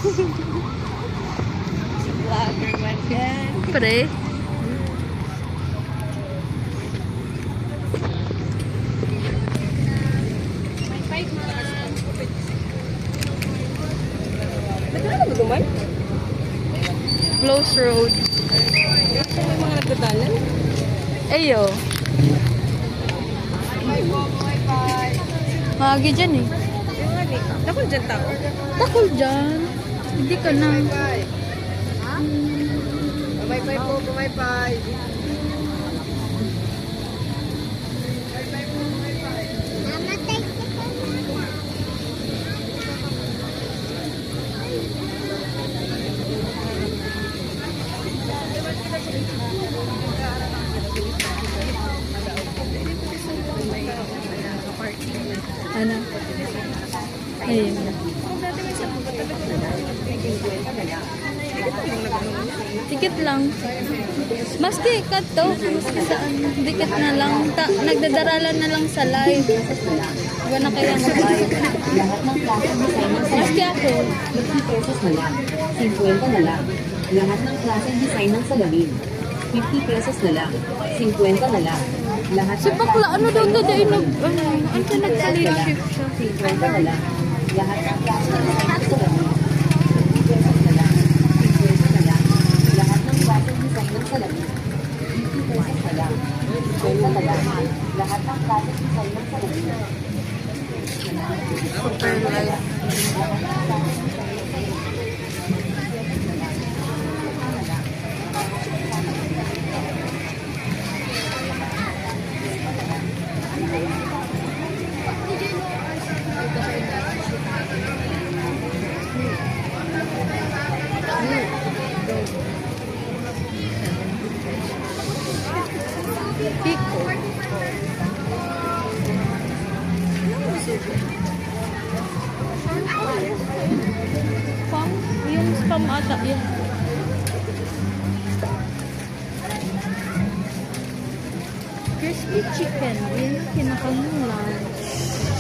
Si vlogger man yan. Pre. May 5 na. Nagkala ba duman? Close road. May mga nagdadalan. Ayo. Magi dyan eh. Yung nga di. Dakol dyan tao. Takol dyan. Hindi ka na. Pumaypay po, pumaypay. Ano? Ayun. Tikit lang. Maski cut to. Maski saan. Dikit na lang. Nagdadaralan na lang sa live. Iba na kaya mag-live. Maski ako. 50 pesos na lang. 50 na lang. Lahat ng klaseng design ng salamin. 50 pesos na lang. 50 na lang. Lahat Si Bakla, ano daw to dahil ano ka nagsa-leadership siya? 50 na lang. Lahat ng klaseng design ng salamin. 50 pesos na lang. 50 na lang. Lahat ng klaseng design ng salamin. 50 pesos na lang. 50 na lang. Lahat ng klaseng design ng salamin. Super live. Pico. Spam? Yung spam ata yun. Crispy chicken. Yun yung pinakang lunch.